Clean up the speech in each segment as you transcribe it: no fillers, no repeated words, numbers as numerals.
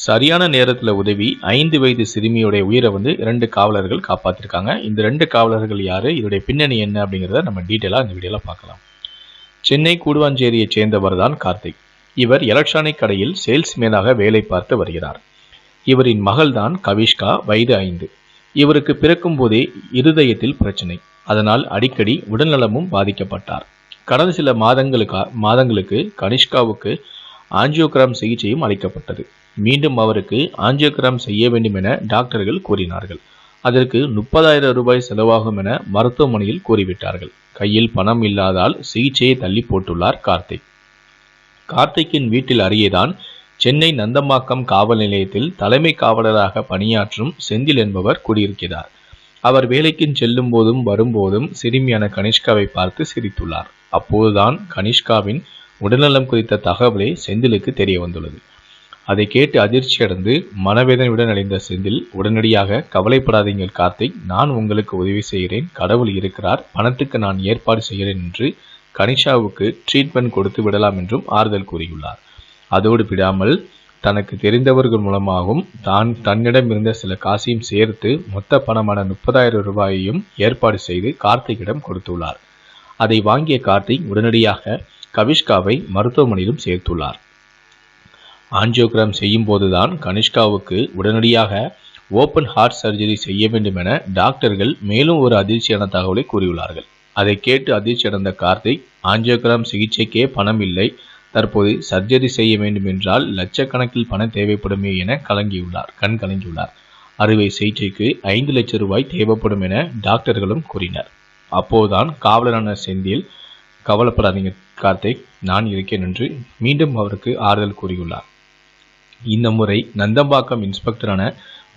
சரியான நேரத்தில் உதவி 5 வயது சிறுமியுடைய உயிரை 2 காவலர்கள் காப்பாற்றிருக்காங்க. இந்த 2 காவலர்கள் யாரு, இதோடைய பின்னணி என்ன அப்படிங்கிறத நம்ம டீட்டெயிலாக இந்த வீடியோவில் பார்க்கலாம். சென்னை கூடுவாஞ்சேரியைச் சேர்ந்தவர் தான் கார்த்திக். இவர் எலக்ட்ரானிக் கடையில் சேல்ஸ்மேனாக வேலை பார்த்து வருகிறார். இவரின் மகள் தான் கவிஷ்கா, வயது 5. இவருக்கு பிறக்கும் போதே இருதயத்தில் பிரச்சனை, அதனால் அடிக்கடி உடல்நலமும் பாதிக்கப்பட்டார். கடந்த சில மாதங்களுக்கு கனிஷ்காவுக்கு ஆஞ்சியோகிராம் சிகிச்சையும் அளிக்கப்பட்டது. மீண்டும் அவருக்கு ஆஞ்சியோகிராம் செய்ய வேண்டும் என டாக்டர்கள் கூறினார்கள். அதற்கு 30,000 ரூபாய் செலவாகும் என மருத்துவமனையில் கூறிவிட்டார்கள். கையில் பணம் இல்லாதால் சிகிச்சையை தள்ளி போட்டுள்ளார் கார்த்திக். கார்த்திக்கின் வீட்டில் அருகேதான் சென்னை நந்தம்பாக்கம் காவல் நிலையத்தில் தலைமை காவலராக பணியாற்றும் செந்தில் என்பவர் குடியிருக்கிறார். அவர் வேலைக்கு செல்லும் போதும் வரும்போதும் சிறுமியான கனிஷ்காவை பார்த்து சிரித்துள்ளார். அப்போதுதான் கனிஷ்காவின் உடல்நலம் குறித்த தகவலே செந்திலுக்கு தெரிய வந்துள்ளது. அதை கேட்டு அதிர்ச்சியடைந்து மனவேதனையுடன் அடைந்த செந்தில் உடனடியாக, கவலைப்படாதீங்கள் கார்த்திக், நான் உங்களுக்கு உதவி செய்கிறேன், கடவுள் இருக்கிறார், பணத்துக்கு நான் ஏற்பாடு செய்கிறேன் என்று கனிஷாவுக்கு ட்ரீட்மெண்ட் கொடுத்து விடலாம் என்றும் ஆறுதல் கூறியுள்ளார். அதோடு விடாமல் தனக்கு தெரிந்தவர்கள் மூலமாகவும் தன்னிடம் இருந்த சில காசையும் சேர்த்து மொத்த பணமான 30,000 ரூபாயையும் ஏற்பாடு செய்து கார்த்திக்கிடம் கொடுத்துள்ளார். அதை வாங்கிய கார்த்திக் உடனடியாக கவிஷ்காவை மருத்துவமனையிலும் சேர்த்துள்ளார். ஆஞ்சியோகிராம் செய்யும் போதுதான் கனிஷ்காவுக்கு உடனடியாக ஓப்பன் ஹார்ட் சர்ஜரி செய்ய வேண்டும் என டாக்டர்கள் மேலும் ஒரு அதிர்ச்சியான தகவலை கூறியுள்ளார்கள். அதை கேட்டு அதிர்ச்சியடைந்த கார்த்திக், ஆஞ்சியோகிராம் சிகிச்சைக்கே பணம் இல்லை, தற்போது சர்ஜரி செய்ய வேண்டும் என்றால் லட்சக்கணக்கில் பணம் தேவைப்படுமே என கண் கலங்கியுள்ளார். அறுவை சிகிச்சைக்கு 5 லட்சம் ரூபாய் தேவைப்படும் என டாக்டர்களும் கூறினர். அப்போதுதான் காவலரான செந்தில், கவலைப்படாதீங்க கார்த்திக், நான் இருக்கேன் என்று மீண்டும் அவருக்கு ஆறுதல் கூறியுள்ளார். இந்த முறை நந்தம்பாக்கம் இன்ஸ்பெக்டரான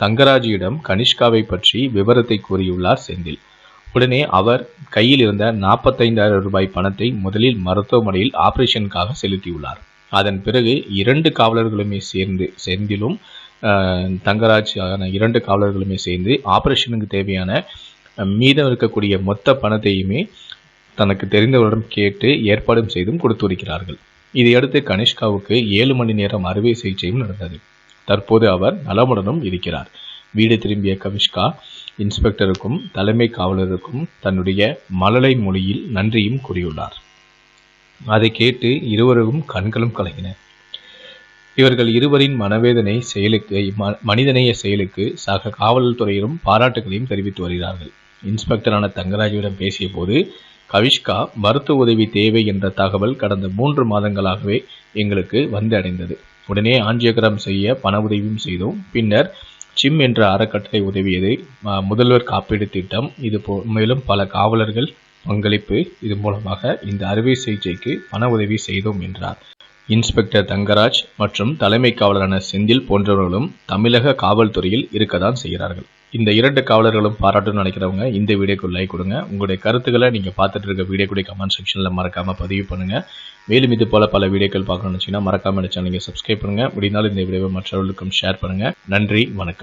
தங்கராஜியிடம் கனிஷ்காவை பற்றி விவரத்தை கூறியுள்ளார் செந்தில். உடனே அவர் கையில் இருந்த 45,000 ரூபாய் பணத்தை முதலில் மருத்துவமனையில் ஆபரேஷனுக்காக செலுத்தியுள்ளார். அதன் பிறகு 2 காவலர்களுமே சேர்ந்து, செந்திலும் தங்கராஜ் 2 காவலர்களுமே சேர்ந்து ஆபரேஷனுக்கு தேவையான மீதம் இருக்கக்கூடிய மொத்த பணத்தையுமே தனக்கு தெரிந்தவரிடம் கேட்டு ஏற்பாடும் செய்தும் கொடுத்து வருகிறார்கள். இதையடுத்து கனிஷ்காவுக்கு 7 மணி நேரம் அறுவை சிகிச்சையும் நடந்தது. தற்போது அவர் நலமுடனும் இருக்கிறார். வீடு திரும்பிய கவிஷ்கா இன்ஸ்பெக்டருக்கும் தலைமை காவலருக்கும் தன்னுடைய மழலை மொழியில் நன்றியும் கூறியுள்ளார். அதை கேட்டு இருவரும் கண்களும் கலங்கின. இவர்கள் இருவரின் மனிதநேய செயலுக்கு சக காவல்துறையிலும் பாராட்டுகளையும் தெரிவித்து வருகிறார்கள். இன்ஸ்பெக்டரான தங்கராஜிடம் பேசிய போது, கவிஷ்கா மருத்துவ உதவி தேவை என்ற தகவல் கடந்த 3 மாதங்களாகவே எங்களுக்கு வந்து அடைந்தது. உடனே ஆஞ்சியோகிராம் செய்ய பண உதவியும் செய்தோம். பின்னர் சிம் என்ற அறக்கட்டளை உதவியது, முதல்வர் காப்பீடு திட்டம், மேலும் பல காவலர்கள் பங்களிப்பு, இது மூலமாக இந்த அறுவை சிகிச்சைக்கு பண உதவி செய்தோம் என்றார். இன்ஸ்பெக்டர் தங்கராஜ் மற்றும் தலைமை காவலரான செந்தில் போன்றவர்களும் தமிழக காவல்துறையில் இருக்கத்தான் செய்கிறார்கள். இந்த 2 காவலர்களும் பாராட்டுன்னு நினைக்கிறவங்க இந்த வீடியோக்கு லைக் கொடுங்க. உங்களுடைய கருத்துக்களை நீங்கள் பார்த்துட்டு இருக்க வீடியோக்குடைய கமெண்ட் செக்ஷனில் மறக்காமல் பதிவு பண்ணுங்கள். மேலும் இது போல பல வீடியோக்கள் பார்க்கணும்னு வச்சுன்னா மறக்காமல் சேனலை சப்ஸ்கிரைப் பண்ணுங்கள். முடிந்தாலும் இந்த வீடியோவை மற்றவர்களுக்கும் ஷேர் பண்ணுங்கள். நன்றி, வணக்கம்.